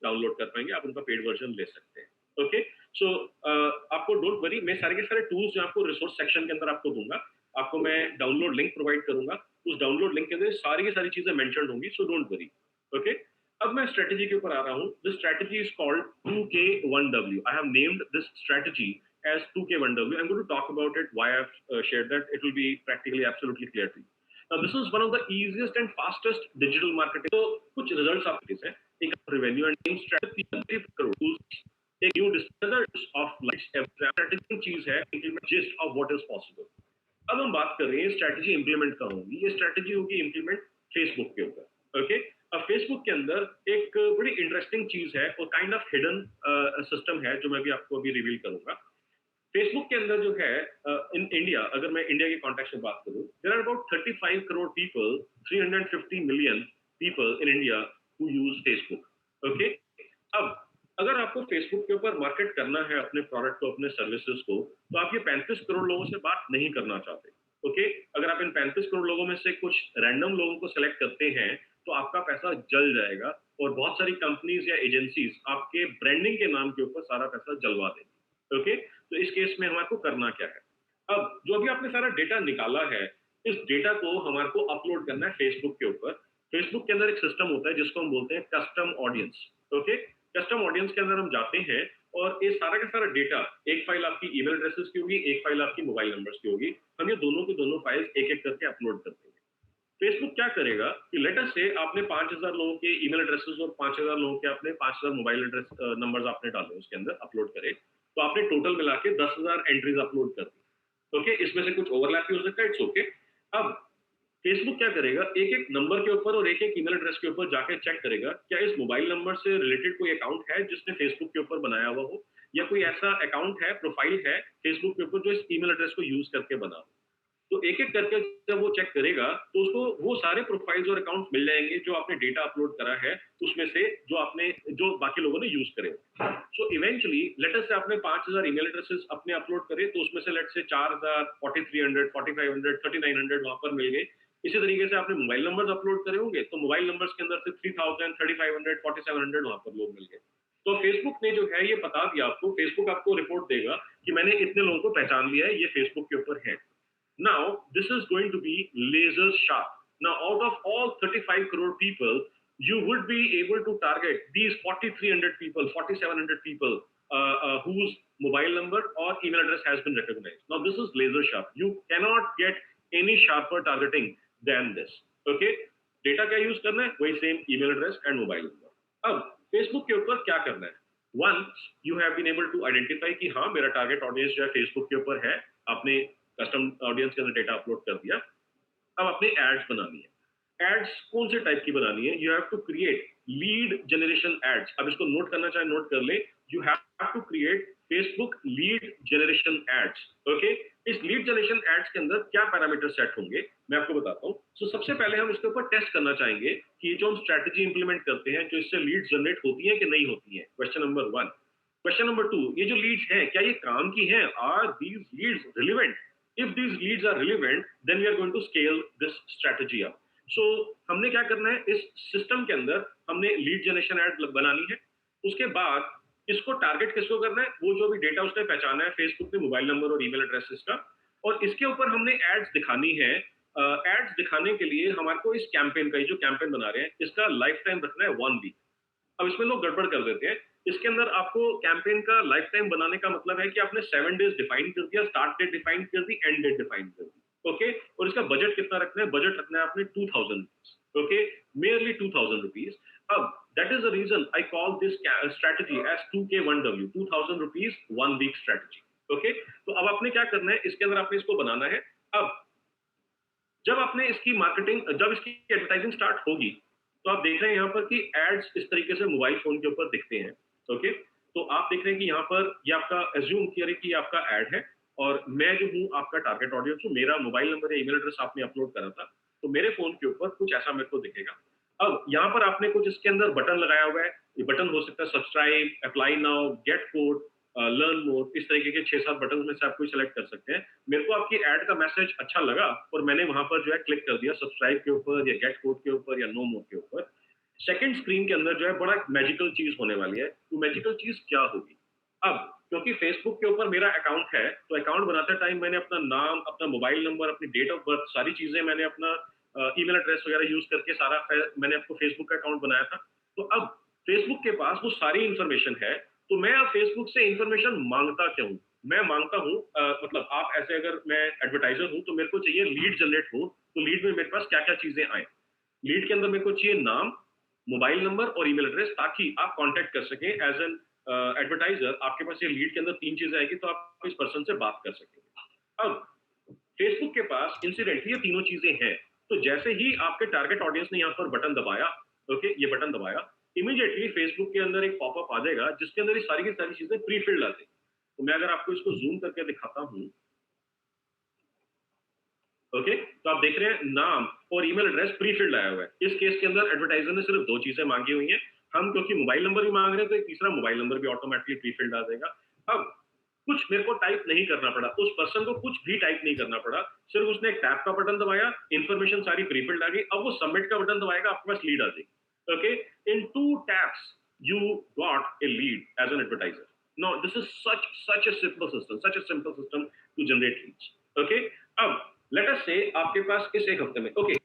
Download कर पाएंगे, आप उनका पेड वर्जन ले सकते हैं। ओके, सो आपको डोंट वरी, मैं सारे के सारे टूल्स जो आपको रिसोर्स सेक्शन के अंदर आपको दूंगा, आपको मैं डाउनलोड लिंक प्रोवाइड करूंगा, उस डाउनलोड लिंक के अंदर सारी की सारी चीजें मेंशन होंगी, सो डोंट वरी। ओके, अब मैं स्ट्रेटेजी के ऊपर आ रहा हूँ। This strategy is called 2K1W। I have named this strategy as 2K1W. I'm going to talk about it, why I've shared that. It will be practically absolutely clear to you. Now, this is one of the easiest and fastest digital marketing. So, कुछ results आपके हैं, एक revenue and team strategy, 30 crore tools, एक new standards of life strategy चीज है, gist of what is possible. अब हम बात कर रहे हैं स्ट्रेटेजी इंप्लीमेंट का होगी, ये स्ट्रेटेजी होगी इंप्लीमेंट फेसबुक के ऊपर। ओके, अब फेसबुक के अंदर एक बड़ी इंटरेस्टिंग चीज है और काइंड ऑफ हिडन सिस्टम है जो मैं भी आपको अभी रिवील करूंगा। फेसबुक के अंदर जो है इन इंडिया, अगर मैं इंडिया के कॉन्टेक्स्ट में बात करूं, there are about 35 crore people, 350 million people in India who use Facebook. Okay, अब अगर आपको फेसबुक के ऊपर मार्केट करना है अपने प्रोडक्ट को, अपने सर्विसेज को, तो आप ये 35 करोड़ लोगों से बात नहीं करना चाहते। ओके, अगर आप इन 35 करोड़ लोगों में से कुछ रैंडम लोगों को सेलेक्ट करते हैं तो आपका पैसा जल जाएगा और बहुत सारी कंपनीज या एजेंसीज आपके ब्रांडिंग के नाम के ऊपर सारा पैसा जलवा देंगी। ओके, तो इस केस में हमारे को करना क्या है? अब जो अभी आपने सारा डेटा निकाला है, इस डेटा को हमारे को अपलोड करना है फेसबुक के ऊपर। फेसबुक के अंदर एक सिस्टम होता है जिसको हम बोलते हैं custom audience. Okay, custom audience के अंदर हम जाते हैं और ये सारा का सारा डेटा, एक फाइल आपकी ईमेल एड्रेसेस की होगी, एक फाइल आपकी मोबाइल नंबर्स की होगी, हम ये दोनों की दोनों फाइल्स एक एक करके अपलोड करते हैं। फेसबुक क्या करेगा कि लेटर से आपने 5000 लोगों के ईमेल एड्रेसेस और 5000 लोगों के आपने 5000 मोबाइल एड्रेस नंबर्स आपने डाले उसके अंदर अपलोड करे, तो आपने टोटल मिला के 10,000 एंट्रीज अपलोड कर दी। ओके, इसमें से कुछ ओवरलैप भी हो सकता है, इट्स ओके। अब फेसबुक क्या करेगा, एक एक नंबर के ऊपर और एक एक ईमेल एड्रेस के ऊपर जाके चेक करेगा क्या इस मोबाइल नंबर से रिलेटेड कोई अकाउंट है जिसने फेसबुक के ऊपर बनाया हुआ हो, या कोई ऐसा अकाउंट है, प्रोफाइल है फेसबुक के ऊपर जो इस ईमेल एड्रेस को यूज करके बना हो। तो एक एक करके जब वो चेक करेगा तो उसको वो सारे प्रोफाइल्स और अकाउंट मिल जाएंगे जो आपने डेटा अपलोड करा है उसमें से, जो बाकी लोगों ने यूज करे। सो इवेंचुअली लेटर से आपने 5000 ईमेल एड्रेसेस अपने अपलोड करे, तो उसमें से लेट से 4000, 4300, 4500, 3900 वहां पर मिल गए। इसी तरीके से आपने मोबाइल नंबर अपलोड करे होंगे तो मोबाइल नंबर्स के अंदर से 3000, 3500, 4700 वहां पर लोग मिल गए। तो फेसबुक ने जो है ये बता दिया आपको, फेसबुक आपको रिपोर्ट देगा कि मैंने इतने लोगों को पहचान लिया है, ये फेसबुक के ऊपर है। Now, this is going to be laser sharp. Now, out of all 35 crore people, you would be able to target these 4,300 people, 4,700 people whose mobile number or email address has been recognized. Now, this is laser sharp. You cannot get any sharper targeting than this. Okay? Data क्या use करना है? वही same email address and mobile number. अब Facebook के ऊपर क्या करना है? Once you have been able to identify कि हाँ मेरा target audience जो है Facebook के ऊपर है, आपने कस्टम ऑडियंस के अंदर डेटा अपलोड कर दिया, अब अपने एड्स बनानी है। एड्स कौन से टाइप की बनानी है? You have to create lead generation ads. अब इसको नोट करना चाहे नोट कर ले, you have to create Facebook lead generation ads. Okay, इस लीड जनरेशन एड्स के अंदर क्या पैरामीटर सेट होंगे मैं आपको बताता हूँ। सो सबसे पहले हम इसके ऊपर टेस्ट करना चाहेंगे कि जो हम स्ट्रेटेजी इंप्लीमेंट करते हैं, जो इससे लीड जनरेट होती है कि नहीं होती है। Question number 1। क्वेश्चन नंबर 2, ये जो लीड्स हैं क्या ये काम की हैं? Are these leads relevant? If these leads are relevant, then we are going to scale this strategy up. So हमने क्या करना है, इस सिस्टम के अंदर हमने लीड जनरेशन ऐड बनानी है। उसके बाद इसको टारगेट किसको करना है? वो जो भी डेटा उसने पहचाना है फेसबुक पे, मोबाइल नंबर और ईमेल एड्रेसेस का, और इसके ऊपर हमने एड्स दिखानी है। एड्स दिखाने के लिए हमारे को इस कैंपेन का, ये जो कैंपेन बना रहे हैं, इसका लाइफ टाइम रखना है 1 वीक। अब इसमें लोग गड़बड़ कर देते हैं। इसके अंदर आपको कैंपेन का लाइफ टाइम बनाने का मतलब है कि आपने 7 डेज डिफाइन कर दिया, स्टार्ट डेट डिफाइन कर दी, एंड डेट डिफाइन कर दी। ओके, और इसका बजट कितना रखना है? बजट रखना है आपने 2000 रुपीज। Okay, merely 2000 rupees. अब that is the reason I call this strategy as 2K1W, 2000 rupees 1 week strategy. Okay, तो अब आपने क्या करना है, इसके अंदर आपने इसको बनाना है। अब जब आपने इसकी मार्केटिंग, जब इसकी एडवर्टाइजिंग स्टार्ट होगी, तो आप देख रहे हैं यहाँ पर कि एड्स इस तरीके से मोबाइल फोन के ऊपर दिखते हैं। ओके, तो आप देख रहे हैं कि यहाँ पर ये आपका एज्यूम किया कि आपका एड है और मैं जो हूँ आपका टारगेट ऑडियंस हूँ, मेरा मोबाइल नंबर या ईमेल एड्रेस आपने अपलोड करा था, तो मेरे फोन के ऊपर कुछ ऐसा मेरे को दिखेगा। अब यहाँ पर आपने कुछ इसके अंदर बटन लगाया हुआ है, ये बटन हो सकता है subscribe, apply now, gate code, learn more, इस तरीके के 6-7 बटन में से आप कोई सेलेक्ट कर सकते हैं। मेरे को आपकी एड का मैसेज अच्छा लगा और मैंने वहां पर जो है क्लिक कर दिया सब्सक्राइब के ऊपर या गेट कोड के ऊपर या नो मोर के ऊपर। सेकंड स्क्रीन के अंदर जो है बड़ा मैजिकल चीज होने वाली है। वो मैजिकल चीज क्या होगी? अब क्योंकि फेसबुक के ऊपर मेरा अकाउंट है, तो अकाउंट बनाते टाइम मैंने अपना नाम, अपना मोबाइल नंबर, अपनी डेट ऑफ बर्थ, सारी चीजें मैंने अपना ईमेल एड्रेस वगैरह यूज करके मैंने आपको फेसबुक का अकाउंट बनाया था। तो अब फेसबुक के पास वो सारी इंफॉर्मेशन है, तो मैं अब फेसबुक से इंफॉर्मेशन मांगता क्यों हूँ? मैं मांगता हूँ, मतलब आप ऐसे, अगर मैं एडवर्टाइजर हूँ तो मेरे को चाहिए लीड जनरेट हो, तो लीड में मेरे पास क्या क्या चीजें आए। लीड के अंदर मेरे को चाहिए नाम, मोबाइल नंबर और ईमेल एड्रेस, ताकि आप कांटेक्ट कर सकें एज एन एडवर्टाइजर। आपके पास ये लीड के अंदर तीन चीजें आएगी, तो आप इस पर्सन से बात कर सकेंगे। अब फेसबुक के पास इंसिडेंटली ये तीनों चीजें हैं। तो जैसे ही आपके टारगेट ऑडियंस ने यहाँ पर बटन दबाया, ओके, ये बटन दबाया, इमीडिएटली फेसबुक के अंदर एक पॉपअप आ जाएगा जिसके अंदर ये सारी की सारी चीजें प्री फिल्ड आ जाएगी। तो मैं अगर आपको इसको जूम करके दिखाता हूँ, ओके, तो आप देख रहे हैं नाम और ईमेल एड्रेस प्री फिल्ड आया हुआ है। इस केस के अंदर एडवर्टाइजर ने सिर्फ दो चीजें मांगी हुई हैं। हम क्योंकि मोबाइल नंबर भी मांग रहे हैं, तो एक तीसरा मोबाइल नंबर भी ऑटोमेटिकली प्री फिल्ड आ जाएगा। अब कुछ मेरे को टाइप नहीं करना पड़ा, उस पर्सन को कुछ भी टाइप नहीं करना पड़ा, सिर्फ उसने एक टैप का बटन दबाया, इंफॉर्मेशन सारी प्री फिल्ड आ गई। अब वो सबमिट का बटन दबाएगा, आपके पास लीड आ जाएगी। Okay, in two taps you got a lead as an advertiser. No, this is such a simple system, such a simple system to generate leads. Okay, अब let us से आपके पास इस एक हफ्ते में, ओके,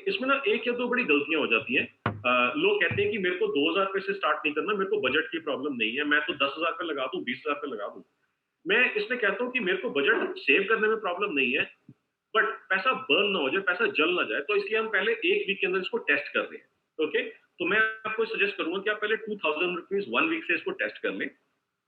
इसमें ना एक या दो बड़ी गलतियां हो जाती हैं। लोग कहते हैं कि मेरे को 2000 रुपए से स्टार्ट नहीं करना, मेरे को बजट की प्रॉब्लम नहीं है, मैं तो 10,000 रुपए लगा दूं, 20,000 रुपए लगा दूं। मैं इसमें कहता हूं कि मेरे को बजट सेव करने में प्रॉब्लम नहीं है, बट पैसा बर्न ना हो जाए, पैसा जल ना जाए, तो इसलिए हम पहले एक वीक के अंदर इसको टेस्ट कर रहे हैं। ओके, तो मैं आपको सजेस्ट करूंगा कि आप पहले 2000 रुपीज 1 वीक से इसको टेस्ट कर लें।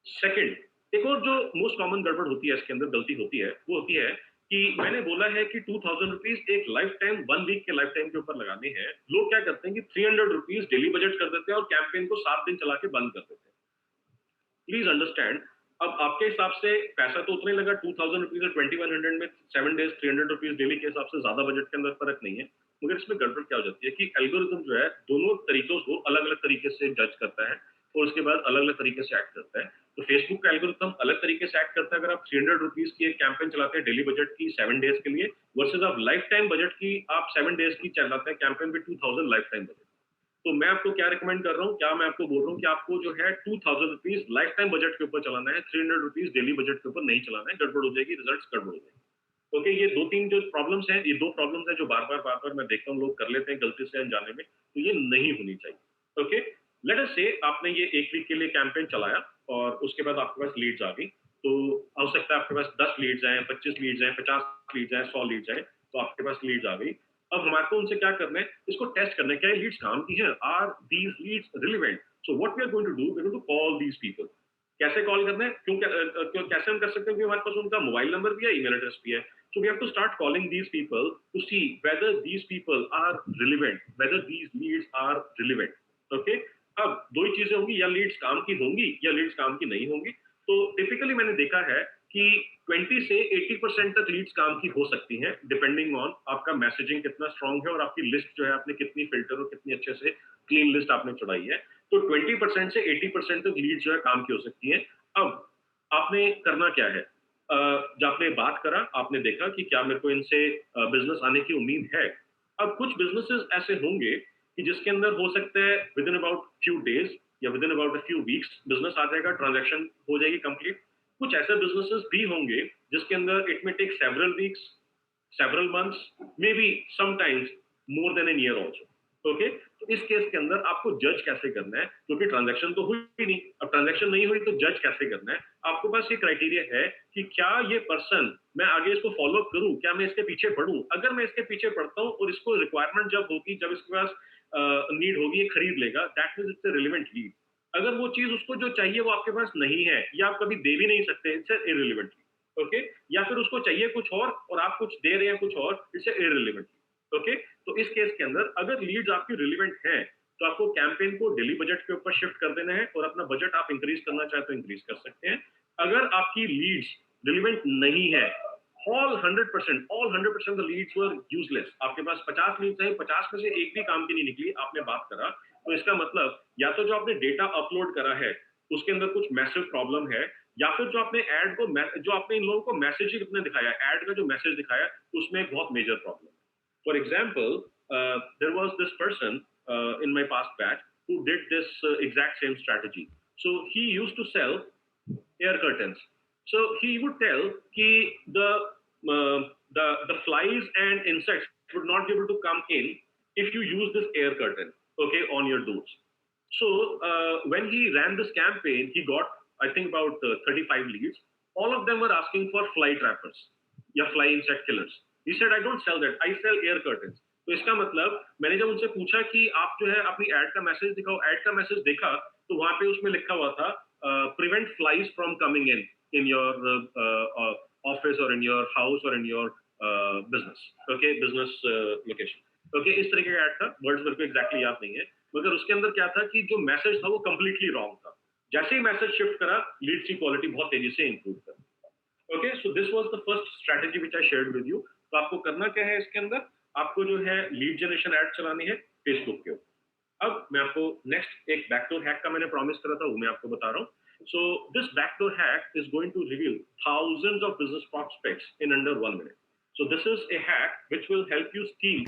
सेकंड, एक और जो मोस्ट कॉमन गड़बड़ होती है इसके अंदर, गलती होती है, वो होती है कि मैंने बोला है कि 2000 रुपीज एक लाइफ टाइम, 1 वीक के लाइफ टाइम के ऊपर लगाने हैं। लोग क्या करते हैं कि 300 रुपीज डेली बजट कर देते हैं और कैंपेन को 7 दिन चला के बंद कर देते हैं। प्लीज अंडरस्टैंड, अब आपके हिसाब से पैसा तो उतना ही लगा, 2000 रुपीज और 2100 में 7 डेज 300 रुपीज डेली के हिसाब से ज्यादा बजट के अंदर फर्क नहीं है। मगर इसमें गड़बड़ क्या हो जाती है कि एल्गोरिथम जो है दोनों तरीकों को अलग अलग तरीके से जज करता है और उसके बाद अलग अलग तरीके से एक्ट करता है। तो फेसबुक का एल्गोरिथम अलग तरीके से एक्ट करता है अगर आप 300 रुपीज की एक कैंपेन चलाते हैं डेली बजट की 7 डेज के लिए, वर्सेज आप लाइफ टाइम बजट की आप 7 डेज की चलाते हैं campaign with 2000 life time budget. तो मैं आपको क्या रिकमेंड कर रहा हूँ, क्या मैं आपको बोल रहा हूँ कि आपको जो है 2000 रुपीज लाइफ टाइम बजट के ऊपर चलाना है, 300 रुपीज डेली बजट के ऊपर नहीं चलाना है, गड़बड़ हो जाएगी, रिजल्ट गड़बड़ हो जाएगी। ओके, ये दो तीन जो प्रॉब्लम्स हैं, ये दो प्रॉब्लम्स हैं जो बार बार मैं देखता हूँ लोग कर लेते हैं गलती से अनजाने में, तो ये नहीं होनी चाहिए। ओके, लेट अस से आपने ये एक वीक के लिए कैंपेन चलाया और उसके बाद आपके पास लीड्स आ गई। तो हो सकता है आपके पास 10 लीड्स आए, 25 लीड्स आए, 50 लीड्स आए, 100 लीड्स आए, तो आपके पास लीड्स आ गई। अब हमारे को उनसे क्या करना है, इसको टेस्ट करना है, क्या ये लीड्स काम की है, are these leads relevant. So what we are going to do, we are going to call these people. कैसे कॉल करना है, क्यों कैसे हम कर सकते हैं, क्योंकि हमारे पास उनका मोबाइल नंबर भी है, ईमेल एड्रेस भी है। So we have to start calling these people to see whether these people are relevant, whether these leads are relevant. Okay? अब दो ही चीजें होंगी, या लीड्स काम की होंगी या लीड्स काम की नहीं होंगी। तो टिपिकली मैंने देखा है कि 20 से 80% तक लीड्स काम की हो सकती हैं, डिपेंडिंग ऑन आपका मैसेजिंग कितना स्ट्रांग है और आपकी लिस्ट जो है आपने कितनी फिल्टर और कितनी अच्छे से क्लीन लिस्ट आपने चढ़ाई है। तो 20% से 80% तक लीड जो है काम की हो सकती है। अब आपने करना क्या है, जब आपने बात करा, आपने देखा कि क्या मेरे को इनसे बिजनेस आने की उम्मीद है। अब कुछ बिजनेसेस ऐसे होंगे कि जिसके अंदर हो सकता है within about few days या within about a few weeks business आ जाएगा, ट्रांजैक्शन हो जाएगी कंप्लीट। कुछ ऐसे बिजनेसेस भी होंगे जिसके अंदर it may take several weeks, several months, maybe sometimes more than a year also. Okay, तो इस केस के अंदर आपको जज कैसे करना है, क्योंकि ट्रांजैक्शन तो हुई ही नहीं। अब ट्रांजैक्शन नहीं हुई तो जज कैसे करना है, आपके पास ये क्राइटेरिया है कि क्या ये पर्सन, मैं आगे इसको फॉलो करूं, क्या मैं इसके पीछे पढ़ूं। अगर मैं इसके पीछे पढ़ता हूं और इसको रिक्वायरमेंट जब होगी, जब इसके पास नीड होगी, ये खरीद लेगा, that means it's a relevant lead. अगर वो चीज उसको जो चाहिए वो आपके पास नहीं है या आप कभी दे भी नहीं सकते, इट्स इररिलेवेंट। ओके, या फिर उसको चाहिए कुछ और आप कुछ दे रहे हैं कुछ और, इट्स इररिलेवेंट। ओके, तो इस केस के अंदर अगर लीड्स आपकी रिलेवेंट हैं, तो आपको कैंपेन को डेली बजट के ऊपर शिफ्ट कर देना है और अपना बजट आप इंक्रीज करना चाहे तो इंक्रीज कर सकते हैं। अगर आपकी लीड्स रिलेवेंट नहीं है। All 100% the leads were useless. आपके पास 50 लीड्स हैं, 50 में से एक भी काम की नहीं निकली, आपने बात करा, तो इसका मतलब या तो जो आपने डेटा अपलोड करा है उसके अंदर कुछ मैसिव प्रॉब्लम है, या फिर जो आपने ऐड को जो आपने इन लोगों को मैसेज ही कितने दिखाया, ऐड का जो मैसेज दिखाया उसमें एक बहुत मेजर प्रॉब्लम है। For example, there was this person in my past batch who did this exact same strategy. So he used to sell air curtains. So he would tell कि the flies and insects would not be able to come in if you use this air curtain, okay, on your doors. So when he ran this campaign, he got, I think, about 35 leads. All of them were asking for fly trappers, या fly insect killers. He said, I don't sell that. I sell air curtains. तो इसका मतलब मैंने जब उनसे पूछा कि आप जो है अपनी एड का मैसेज दिखाओ, एड का मैसेज देखा तो वहां पे उसमें लिखा हुआ था prevent flies from coming in your office और इन योर हाउस और in your business, okay, business location, okay. इस तरीके का एड था, वर्ड्स मेरे को एग्जैक्टली याद नहीं है, मगर उसके अंदर क्या था कि जो मैसेज था वो कंप्लीटली रॉन्ग था। जैसे ही मैसेज शिफ्ट करा, लीड्स की क्वालिटी बहुत तेजी से इंप्रूव कर। Okay, so this was the first strategy which I shared with you. तो आपको करना क्या है इसके अंदर, आपको जो है लीड जनरेशन ऐड चलानी है फेसबुक के ऊपर। अब मैं आपको नेक्स्ट एक बैकडोर हैक का मैंने प्रॉमिस करा था, वो मैं आपको बता रहा हूँ। So this backdoor hack is going to reveal thousands of business prospects in under 1 minute. So this is a hack which will help you steal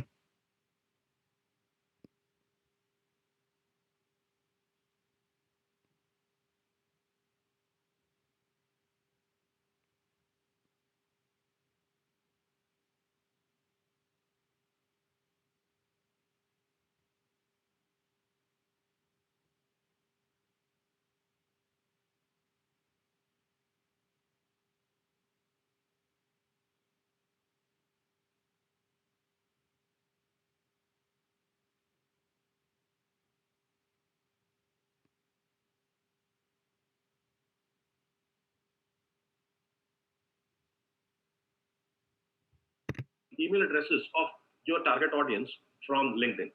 email addresses of your target audience from LinkedIn.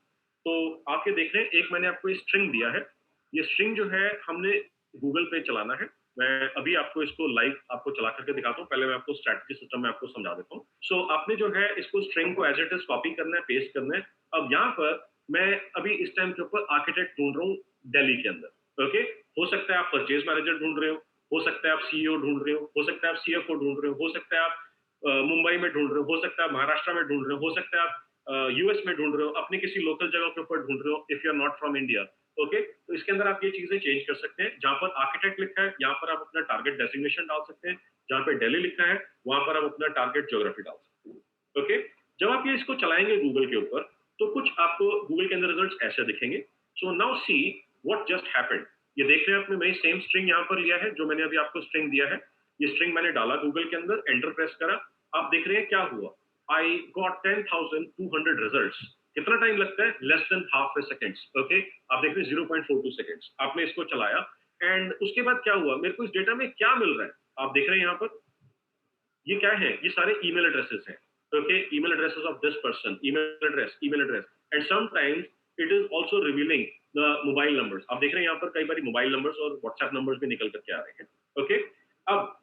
तो आप ये देख रहे हैं, एक मैंने आपको ये स्ट्रिंग दिया है, ये स्ट्रिंग जो है हमने गूगल पे चलाना है। मैं अभी आपको इसको लाइव आपको चला करके दिखाता हूँ, पहले मैं आपको स्ट्रैटेजी सिस्टम में आपको समझा देता हूँ। सो आपने जो है इसको स्ट्रिंग को एज इट इज कॉपी करना है, पेस्ट करना है। अब यहाँ पर मैं अभी इस टाइम के ऊपर आर्किटेक्ट ढूंढ रहा हूँ दिल्ली के अंदर, ओके। हो सकता है आप परचेज मैनेजर ढूंढ रहे हो सकता है आप सीईओ ढूंढ रहे हो सकता है आप सीएफओ ढूंढ रहे हो सकता है आप मुंबई में ढूंढ रहे हो सकता है महाराष्ट्र में ढूंढ रहे हो सकता है आप यूएस में ढूंढ रहे हो, अपने किसी लोकल जगह के ऊपर ढूंढ रहे हो, if you are not from India, okay. तो इसके अंदर आप ये चीजें चेंज कर सकते हैं। जहां पर आर्किटेक्ट लिखा है यहाँ पर आप अपना टारगेट डेसिग्नेशन डाल सकते हैं, जहां पर दिल्ली लिखा है वहां पर आप अपना टारगेट ज्योग्राफी डाल सकते हैं, ओके। जब आप ये इसको चलाएंगे गूगल के ऊपर तो कुछ आपको गूगल के अंदर रिजल्ट ऐसे दिखेंगे। So now see what just happened. ये देख रहे हैं आपने, मैंने सेम स्ट्रिंग यहाँ पर लिया है जो मैंने अभी आपको स्ट्रिंग दिया है, ये स्ट्रिंग मैंने डाला गूगल के अंदर, एंटर प्रेस करा। आप देख रहे हैं क्या हुआ, आई गॉट 10,200 रिजल्ट्स। कितना टाइम लगता है, लेस देन हाफ ए सेकेंड्स, ओके। आप देख रहे हैं 0.42 सेकेंड्स आपने इसको चलाया, एंड उसके बाद क्या हुआ, मेरे को इस डेटा में क्या मिल रहा है, आप देख रहे हैं यहाँ पर ये क्या है, ये सारे ईमेल एड्रेसेस हैं, okay. Email addresses of this person, email address, and sometimes it is also revealing the mobile numbers. आप देख रहे हैं यहाँ पर कई बार मोबाइल नंबर्स और व्हाट्सएप नंबर्स भी निकल करके आ रहे हैं, ओके। अब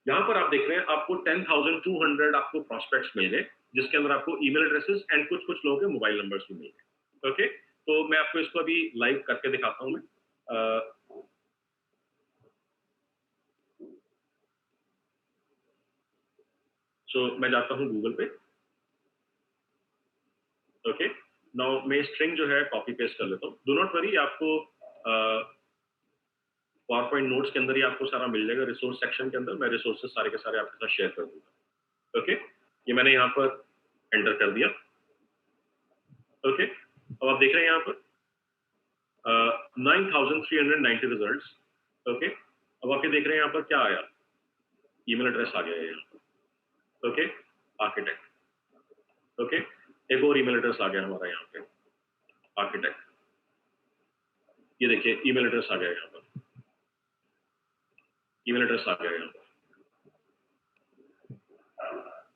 यहाँ पर आप देख रहे हैं आपको 10,200 आपको प्रोस्पेक्ट्स मिल गए, जिसके अंदर आपको ईमेल एड्रेसेस एंड कुछ कुछ लोगों के मोबाइल नंबर्स भी मिल गए, ओके। तो मैं आपको इसको अभी लाइव करके दिखाता हूँ मैं। सो मैं जाता हूँ गूगल पे, ओके। नाउ मैं स्ट्रिंग जो है कॉपी पेस्ट कर लेता हूँ। डू नॉट वरी, आपको पावर पॉइंट नोट्स के अंदर ही आपको सारा मिल जाएगा, रिसोर्स सेक्शन के अंदर मैं रिसोर्सेज सारे के सारे आपके साथ शेयर कर दूंगा, ओके। ये मैंने यहाँ पर एंटर कर दिया, ओके। अब आप देख रहे हैं यहाँ पर 9,390 रिजल्ट्स, ओके। अब आप ये देख रहे हैं यहाँ पर क्या आया, ईमेल एड्रेस आ गया है यहाँ पर, ओके, आर्किटेक्ट, ओके। एक और ईमेल एड्रेस आ गया हमारा यहाँ पे, आर्किटेक्ट। ये देखिए ईमेल एड्रेस आ गया यहाँ पर, ईमेल एड्रेस आ गया यहाँ पर,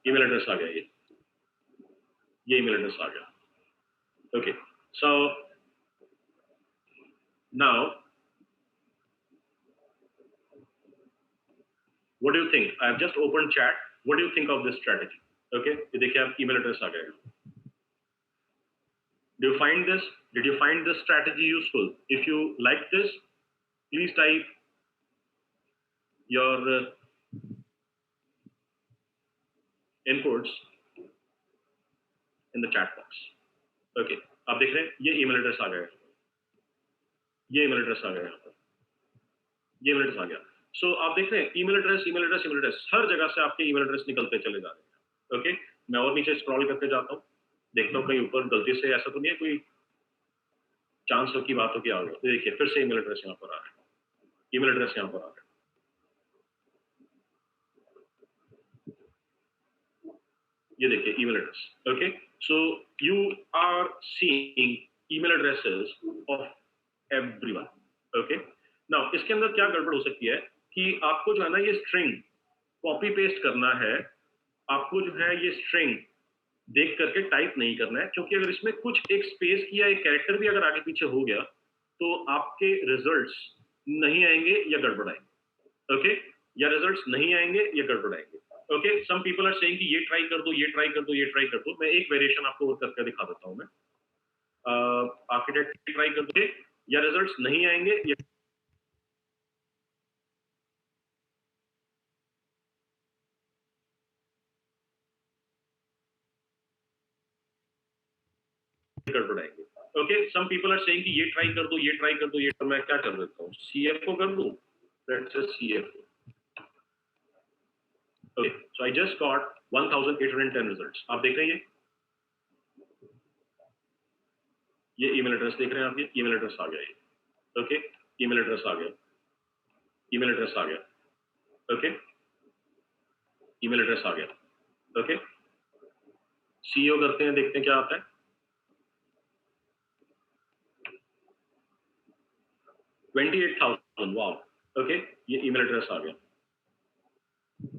ईमेल एड्रेस आ गया, ये ईमेल एड्रेस आ गया, okay. So now What do you think? I have just opened chat. What do you think of this strategy? Okay, ये देखिए आप email address आ गया. Do you find this? Did you find this strategy useful? If you like this, please type your inputs in the chat box. Okay, आप देख रहे हैं ये email address आ गया. ये email address आ गया यहाँ पर. ये email address आ गया. So आप देख रहे हैं email address हर जगह से आपके email address निकलते चले जा रहे हैं. Okay, मैं और नीचे scroll करते जाता हूँ. देखता हूँ कहीं ऊपर गलती से ऐसा तो नहीं है कोई चांस हो की बात हो कि आ गया. देखिए फिर से email address यहाँ पर आ रहा है. email address यहाँ पर आ रहा है. ये देखिए email address. Okay, so you are seeing email addresses of everyone. Okay, now इसके अंदर क्या गड़बड़ हो सकती है कि आपको जो है ना ये string कॉपी पेस्ट करना है. आपको जो है ये string देख करके टाइप नहीं करना है, क्योंकि अगर इसमें कुछ एक स्पेस की या एक कैरेक्टर भी अगर आगे पीछे हो गया तो आपके रिजल्ट्स नहीं आएंगे या गड़बड़ आएंगे. ओके, या रिजल्ट्स नहीं आएंगे या गड़बड़ आएंगे. Okay, some people are saying कि ये ट्राई कर दो, ये ट्राई कर दो, ये ट्राई कर दो. मैं एक वेरिएशन आपको और करके दिखा देता हूं. मैं आर्किटेक्ट ट्राई कर दो या रिजल्ट्स नहीं आएंगे या गड़बड़ आएंगे. Okay, some people are saying कि ये ट्राई कर दो, ये ट्राई कर दो, ये. तो मैं क्या कर देता हूँ, सीएफ को कर दूं. Let's say CF. Okay, so I just got 1810 results. आप देख रहे हैं ये ईमेल एड्रेस देख रहे हैं आप. ये ईमेल एड्रेस आ गया ये. ओके, ईमेल एड्रेस आ गया. ईमेल एड्रेस आ गया. ओके, ईमेल एड्रेस आ गया. ओके, सीईओ करते हैं, देखते हैं क्या आता है. 28,000. वाओ. ओके, ये ईमेल एड्रेस आ गया.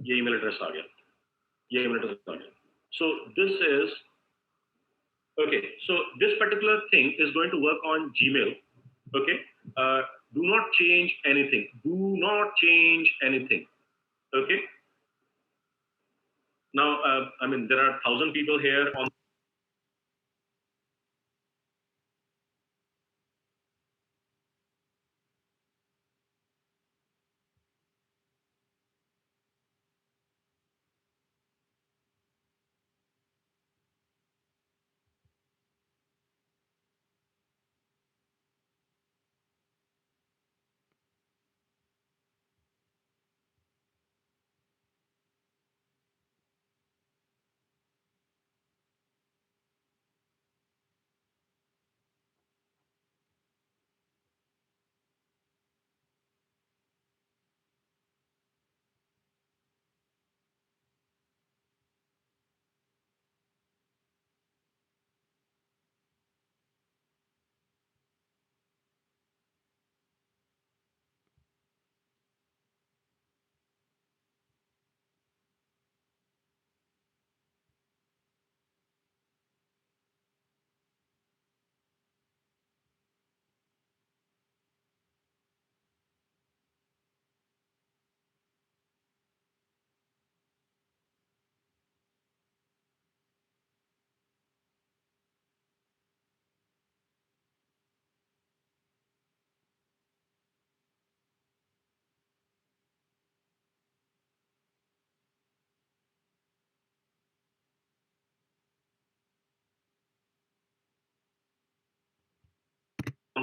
ये ईमेल एड्रेस आ गया. ये ईमेल एड्रेस आ गया. So this is okay. So this particular thing is going to work on Gmail. Okay. Do not change anything. Do not change anything. Okay. Now, I mean, there are 1,000 people here on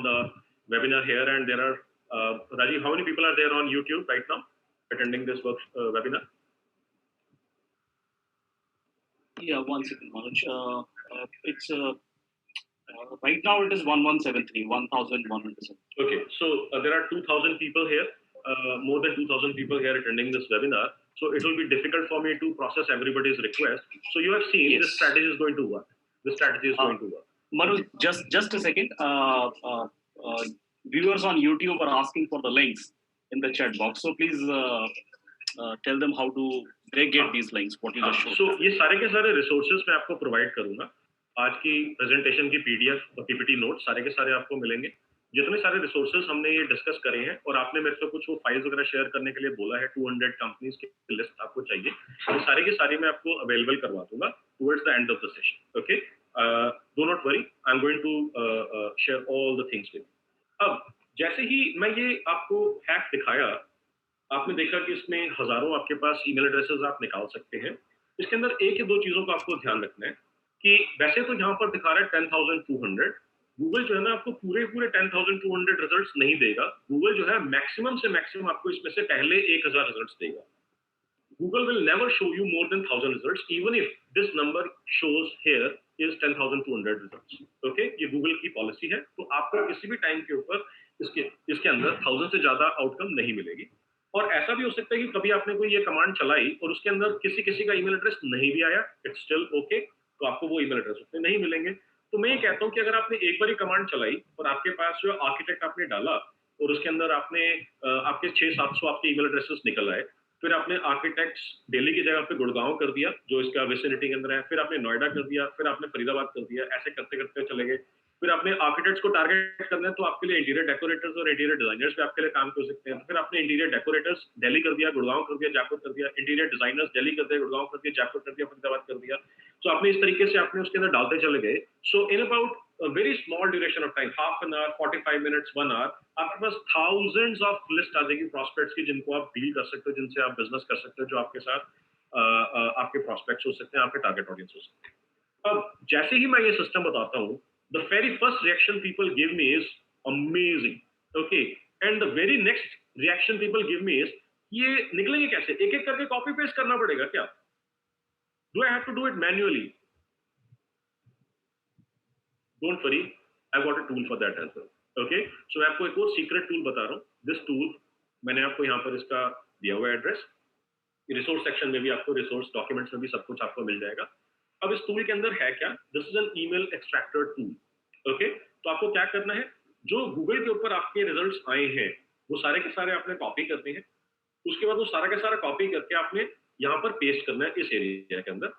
the webinar here, and there are Rajiv. How many people are there on YouTube right now attending this webinar? Yeah, 1 second, Manoj. It's right now it is 1173, 1107. Okay, so there are 2,000 people here, more than 2,000 people here attending this webinar. So it will be difficult for me to process everybody's request. So you have seen Yes. this strategy is going to work. This strategy is going to work. Manu, just a second. Viewers on YouTube are asking for the links in the chat box. So please tell them how do they get these links. What you just showed. So ये सारे के सारे resources मैं आपको provide करूँगा. आज की presentation की PDF और PPT notes सारे के सारे आपको मिलेंगे. जितने सारे रिसोर्सेज हमने ये डिस्कस करे हैं और आपने मेरे से कुछ वो फाइल्स वगैरह शेयर करने के लिए बोला है, 200 कंपनीज की लिस्ट आपको चाहिए, ये सारी की सारी मैं आपको अवेलेबल करवा दूंगा towards the end of the session. Okay, do not worry, I am going to share all the things with. अब जैसे ही मैं ये आपको हैक दिखाया, आपने देखा कि इसमें हजारों आपके पास ईमेल एड्रेसेस आप निकाल सकते हैं। इसके अंदर एक या दो चीजों का आपको ध्यान रखना है कि वैसे तो यहाँ पर दिखा रहा है 10,200, गूगल जो है ना आपको पूरे पूरे 10,200 रिजल्ट्स नहीं देगा। गूगल जो है मैक्सिमम से मैक्सिमम आपको इसमें से पहले 1,000 रिजल्ट्स देगा। Google will never show you more than 1,000 results, even if this number shows here is 10,200 results. Okay, ये Google की पॉलिसी है, तो आपको किसी भी टाइम के ऊपर इसके इसके अंदर 1,000 से ज्यादा आउटकम नहीं मिलेगी। और ऐसा भी हो सकता है कि कभी आपने कोई ये कमांड चलाई और उसके अंदर किसी किसी का ईमेल एड्रेस नहीं भी आया, इट्स स्टिल ओके, तो आपको वो ईमेल एड्रेस उसमें नहीं मिलेंगे। तो मैं ये कहता हूँ कि अगर आपने एक बार ही कमांड चलाई और आपके पास जो आर्किटेक्ट आपने डाला और उसके अंदर आपने आपके 600-700 आपके ईमेल एड्रेसेस निकल आए, फिर आपने आर्किटेक्ट्स दिल्ली की जगह पे गुड़गांव कर दिया जो इसका विसिनिटी के अंदर है, फिर आपने नोएडा कर दिया, फिर आपने फरीदाबाद कर दिया, ऐसे करते करते चले गए। फिर आपने आर्किटेक्ट्स को टारगेट करना है तो आपके लिए इंटीरियर डेकोरेटर्स और इंटीरियर डिजाइनर्स भी आपके लिए काम कर सकते हैं। तो फिर आपने इंटीरियर डेकोरेटर्स दिल्ली कर दिया, गुड़गांव कर दिया, जयपुर कर दिया, इंटीरियर डिजाइनर्स दिल्ली कर दिया, गुड़गांव कर दिया, जयपुर कर दिया, फरीदाबाद कर दिया। तो आपने इस तरीके से आपने उसके अंदर डालते चले गए। So in about a very small duration of time, half an hour, 45 minutes, 1 hour, आपके पास thousands of list आ जाएगी prospects की, जिनको आप डील कर सकते हो, जिनसे आप बिजनेस कर सकते हो, जो आपके साथ आपके prospects हो सकते हैं, आपके टारगेट ऑडियंस हो सकते हैं। अब जैसे ही मैं ये सिस्टम बताता हूँ, the very first reaction people give me is amazing, okay, and the very next reaction people give me is ये निकलेंगे कैसे, एक एक करके कॉपी पेस्ट करना पड़ेगा क्या, do I have to do it manually? Don't worry, I've got a tool for that as well. Okay, so मैं आपको एक और सीक्रेट टूल बता रहा हूँ। दिस टूल मैंने आपको यहाँ पर इसका दिया हुआ एड्रेस, रिसोर्स सेक्शन में भी आपको, रिसोर्स डॉक्यूमेंट्स में भी सब कुछ आपको मिल जाएगा। अब इस टूल के अंदर है क्या, this is an email extractor tool. Okay, तो आपको क्या करना है, जो गूगल के ऊपर आपके रिजल्ट्स आए हैं वो सारे के सारे आपने कॉपी करने हैं। उसके बाद वो सारा का सारा कॉपी करके आपने यहाँ पर पेस्ट करना है इस एरिया के अंदर।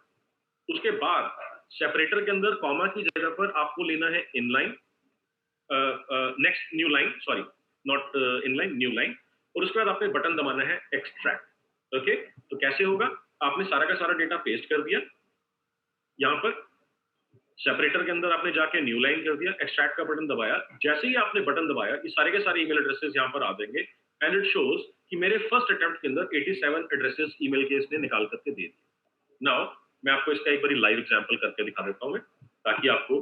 उसके बाद सेपरेटर के अंदर कॉमा की जगह पर आपको लेना है inline, next new line, sorry not inline, new line, और उसके बाद आपने बटन दबाना है एक्सट्रैक्ट। ओके, तो कैसे होगा, आपने सारा का सारा डेटा पेस्ट कर दिया यहाँ पर, सेपरेटर के अंदर आपने जाके न्यू लाइन कर दिया, एक्सट्रैक्ट का बटन दबाया, जैसे ही आपने बटन दबाया ये सारे के सारे ईमेल एड्रेसेस यहाँ पर आ जाएंगे एंड इट शोज कि मेरे फर्स्ट अटेम्प्ट के अंदर 87 एड्रेसेस ईमेल के इसने निकाल करके दे दिए। नाउ मैं आपको इसका एक बार लाइव एग्जांपल करके दिखा देता हूँ मैं, ताकि आपको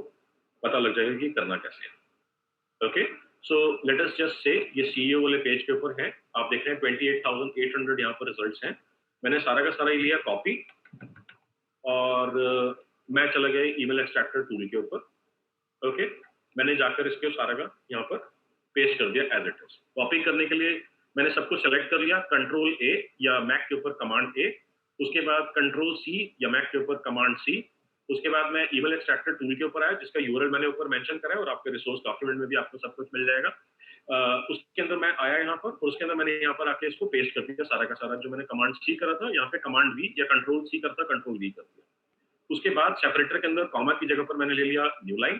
पता लग जाएगा कि करना कैसे है। Okay, so let us just say ये सीईओ वाले पेज के ऊपर है, आप देख रहे हैं 28,800 यहाँ पर रिजल्ट्स हैं। मैंने सारा का सारा लिया कॉपी और मैं चला गया ईमेल एक्सट्रैक्टर टूल के ऊपर। ओके, मैंने जाकर इसके सारा का यहाँ पर पेस्ट कर दिया एज इट इज। कॉपी करने के लिए मैंने सब कुछ सेलेक्ट कर लिया, कंट्रोल ए या मैक के ऊपर कमांड ए, उसके बाद कंट्रोल सी या मैक के ऊपर कमांड सी, उसके बाद मैं ईमेल एक्सट्रैक्टर टूल के ऊपर आया जिसका यूआरएल मैंने ऊपर मेंशन करा है और आपके रिसोर्स डॉक्यूमेंट में भी आपको सब कुछ मिल जाएगा। उसके अंदर मैं आया यहाँ पर और उसके अंदर मैंने यहाँ पर आके इसको पेस्ट कर दिया सारा का सारा, जो मैंने कमांड सी करा था यहाँ पे कमांड वी या कंट्रोल सी करता कंट्रोल वी कर दिया। उसके बाद सेपरेटर के अंदर कॉमा की जगह पर मैंने ले लिया न्यू लाइन,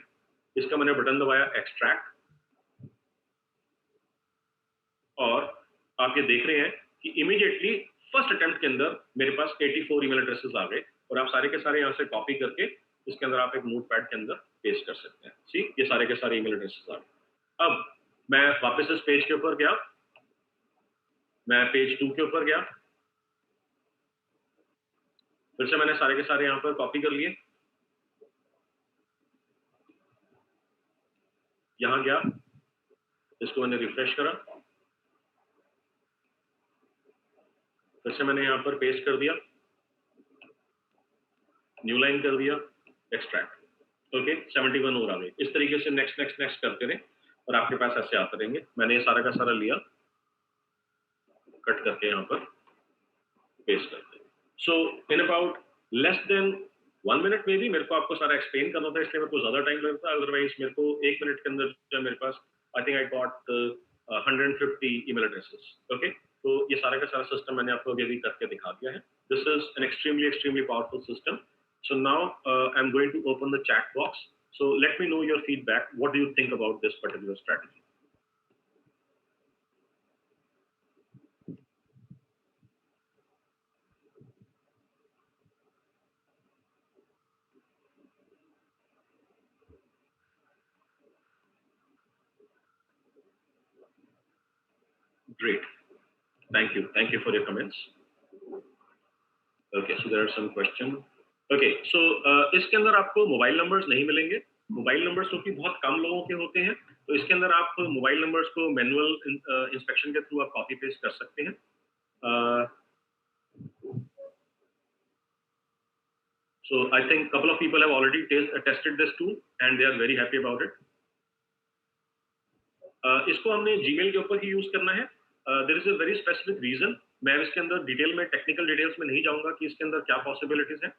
इसका मैंने बटन दबाया एक्सट्रैक्ट, और आप ये देख रहे हैं कि इमीडिएटली फर्स्ट अटेम्प्ट के अंदर मेरे पास 84 ईमेल एड्रेसेस आ गए और आप सारे के सारे यहाँ से कॉपी करके इसके अंदर आप एक नोटपैड के अंदर पेस्ट कर सकते हैं। सी, ये सारे के सारे ईमेल एड्रेसेस आ गए। अब मैं वापस इस पेज के ऊपर गया, मैं पेज 2 के ऊपर गया, फिर से मैंने सारे के सारे यहाँ पर कॉपी कर लिए, यहाँ गया, इसको मैंने रिफ्रेश करा, फिर से मैंने यहाँ पर पेस्ट कर दिया, न्यू लाइन कर दिया, एक्सट्रैक्ट। ओके, 71 और आ गए। इस तरीके से नेक्स्ट नेक्स्ट नेक्स्ट करते रहे और आपके पास ऐसे आते रहेंगे। मैंने ये सारा का सारा लिया, कट करके यहाँ पर पेस्ट करते हैं। So in about less than 1 minute में भी मेरे को आपको सारा एक्सप्लेन करना था, इसलिए मेरे को ज्यादा टाइम लगता है। अदरवाइज मेरे को 1 मिनट के अंदर जो है मेरे पास I think I got 150 email addresses. Okay, तो ये सारा का सारा सिस्टम मैंने आपको अभी करके दिखा दिया है। This is an extremely powerful system. So now I'm going to open the chat box. So let me know your feedback. What do you think about this particular strategy? Great. Thank you for your comments. Okay, so there are some question. Okay, so इसके अंदर आपको mobile numbers नहीं मिलेंगे. Mobile numbers क्योंकि बहुत कम लोगों के होते हैं, तो इसके अंदर आप मोबाइल नंबर्स को मैनुअल इंस्पेक्शन के थ्रू आप कॉपी पेस्ट कर सकते हैं. So I think couple of people have already tested this tool and they are very happy about it. इसको हमने जीमेल के ऊपर ही यूज करना है. There is a very specific reason. मैं इसके अंदर डिटेल में टेक्निकल डिटेल्स में नहीं जाऊंगा कि इसके अंदर क्या पॉसिबिलिटीज हैं.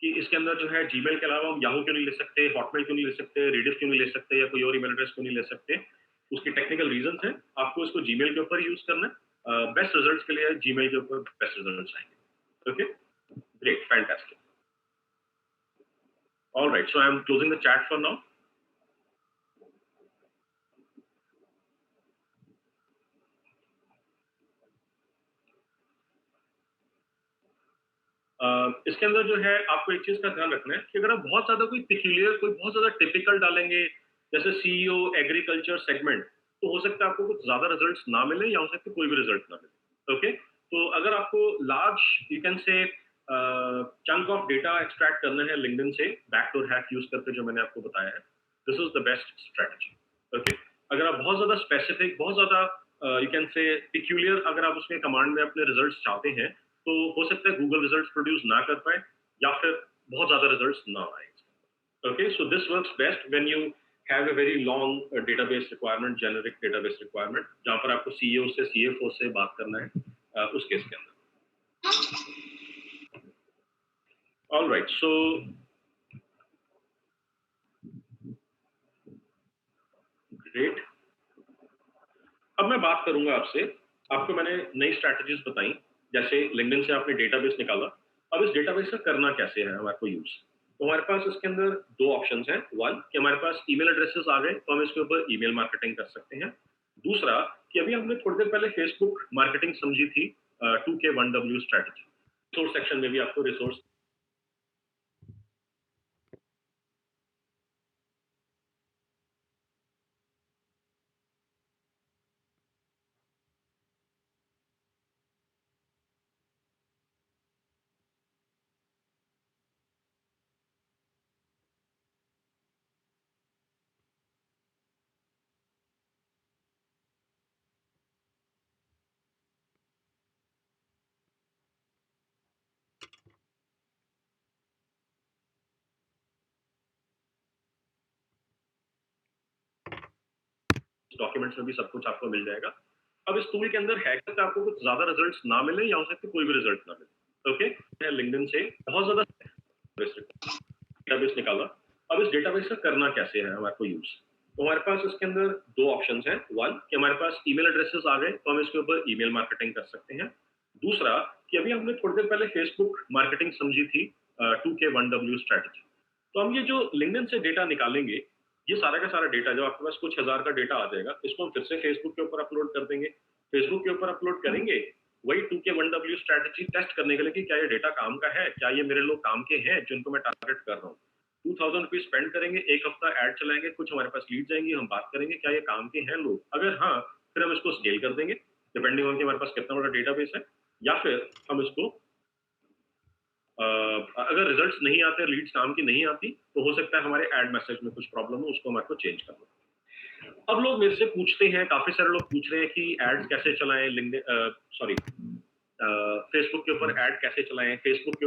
कि इसके अंदर जो है जीमेल के अलावा हम याहू क्यों नहीं ले सकते, हॉटमेल क्यों नहीं ले सकते, रेडिस क्यों नहीं ले सकते या कोई और ईमेल एड्रेस क्यों नहीं ले सकते. उसकी टेक्निकल रीजंस हैं. आपको इसको जीमेल के ऊपर यूज करना है. बेस्ट रिजल्ट्स के लिए जीमेल के ऊपर बेस्ट रिजल्ट्स आएंगे. Okay, great, fantastic. All right, so I'm closing the chat for now. इसके अंदर जो है आपको एक चीज का ध्यान रखना है कि अगर आप बहुत ज्यादा कोई पिक्यूलियर, कोई बहुत ज्यादा टिपिकल डालेंगे, जैसे सीईओ एग्रीकल्चर सेगमेंट, तो हो सकता है आपको कुछ ज्यादा रिजल्ट्स ना मिले या हो सकता है कोई भी रिजल्ट ना मिले. ओके, तो अगर आपको large you can say chunk of data extract करना है लिंक्डइन से बैकडोर हैक यूज करके, जो मैंने आपको बताया है, this is the best strategy. Okay, अगर आप बहुत ज्यादा स्पेसिफिक, बहुत ज्यादा यू कैन से पिक्यूलियर, अगर आप उसमें कमांड में अपने रिजल्ट्स चाहते हैं, तो हो सकता है गूगल रिजल्ट्स प्रोड्यूस ना कर पाए या फिर बहुत ज्यादा रिजल्ट्स ना आए. Okay, so this works best when you have a very long database requirement, generic database requirement, जहां पर आपको सीईओ से सीएफओ से बात करना है उस केस के अंदर. All right, so great. अब मैं बात करूंगा आपसे. आपको मैंने नई स्ट्रैटेजीज बताई, जैसे लिंक्डइन से आपने डेटाबेस निकाला. अब इस डेटाबेस का करना कैसे है हमारे को यूज. तो हमारे पास इसके अंदर दो ऑप्शंस हैं. वन, कि हमारे पास ईमेल एड्रेसेस आ गए तो हम इसके ऊपर ईमेल मार्केटिंग कर सकते हैं. दूसरा, कि अभी हमने थोड़ी देर पहले फेसबुक मार्केटिंग समझी थी, 2K1W स्ट्रैटेजी. रिसोर्स सेक्शन में भी आपको रिसोर्स डॉक्यूमेंट्स में भी सब कुछ आपको मिल जाएगा. अब इस टूल के अंदर है कि आपको कुछ ज्यादा रिजल्ट्स ना मिले या हो सकते कोई भी रिजल्ट ना मिले. ओके, लिंक्डइन से बहुत ज्यादा डेटाबेस निकाला. अब इस डेटाबेस का करना कैसे है हमारे को यूज. तो हमारे पास इसके अंदर दो ऑप्शंस हैं. वन, कि हमारे पास ईमेल एड्रेसेस आ गए तो हम इसके ऊपर ईमेल मार्केटिंग कर सकते हैं. दूसरा, कि अभी हमने थोड़ी देर पहले फेसबुक मार्केटिंग समझी थी, 2K1W स्ट्रैटेजी. तो हम ये जो लिंक्डइन से डेटा निकालेंगे, ये सारा का सारा डेटा जो आपके पास कुछ हजार का डेटा आ जाएगा, इसको हम फिर से फेसबुक के ऊपर अपलोड कर देंगे. फेसबुक के ऊपर अपलोड करेंगे वही 2K1W स्ट्रैटेजी टेस्ट करने के लिए कि क्या ये डेटा काम का है, क्या ये मेरे लोग काम के हैं जिनको मैं टारगेट कर रहा हूँ. 2000 रुपीज स्पेंड करेंगे, एक हफ्ता एड चलाएंगे, कुछ हमारे पास लीड जाएंगी, हम बात करेंगे क्या ये काम के हैं लोग. अगर हाँ, फिर हम इसको स्केल कर देंगे डिपेंडिंग ऑन कि हमारे पास कितना बड़ा डेटाबेस है. या फिर हम इसको अगर रिजल्ट्स नहीं आते, लीड्स काम की नहीं आती, तो हो सकता है हमारे एड मैसेज में कुछ प्रॉब्लम हो, उसको हमारे को चेंज करना. अब लोग मेरे से पूछते हैं, काफी सारे लोग पूछ रहे हैं कि एड्स कैसे चलाएं लिंक्डइन, सॉरी, फेसबुक के ऊपर एड कैसे चलाएं. फेसबुक के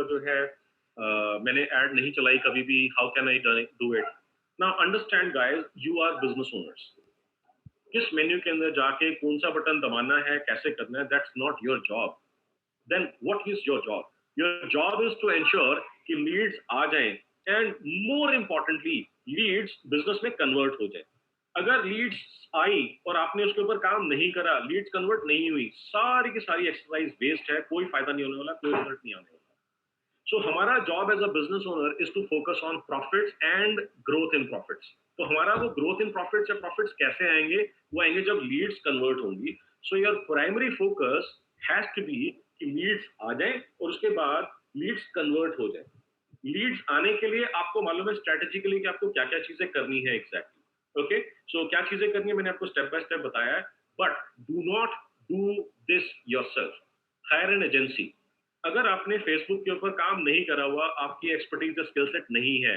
जो है मैंने ऐड नहीं चलाई कभी भी, how can I do it? Now understand guys, you are business owners. किस मेन्यू के अंदर जाके कौन सा बटन दबाना है, कैसे करना है, that's not your job. then what is your job? Your job is to ensure कि leads आ जाएं and more importantly leads business में convert हो जाए। अगर leads आई और आपने उसके ऊपर काम नहीं करा, leads convert नहीं हुई, सारी की सारी एक्सरसाइज वेस्ट है, कोई फायदा नहीं होने वाला, कोई रिजल्ट नहीं आने वाला। सो हमारा job as a business owner is to focus on profits and growth in profits. तो हमारा वो ग्रोथ इन प्रॉफिट्स या प्रॉफिट्स कैसे आएंगे? वो आएंगे जब लीड्स कन्वर्ट होंगी। So your primary focus has to be कि लीड्स आ जाए और उसके बाद लीड्स कन्वर्ट हो जाए। लीड्स आने के लिए आपको मालूम है स्ट्रेटेजिकली कि आपको क्या क्या चीजें करनी है एग्जैक्टली। ओके, सो क्या चीजें करनी है मैंने आपको स्टेप बाय स्टेप बताया है, but do not do this yourself. Hire an agency. अगर आपने फेसबुक के ऊपर काम नहीं करा हुआ, आपकी एक्सपर्टीज स्किल सेट नहीं है,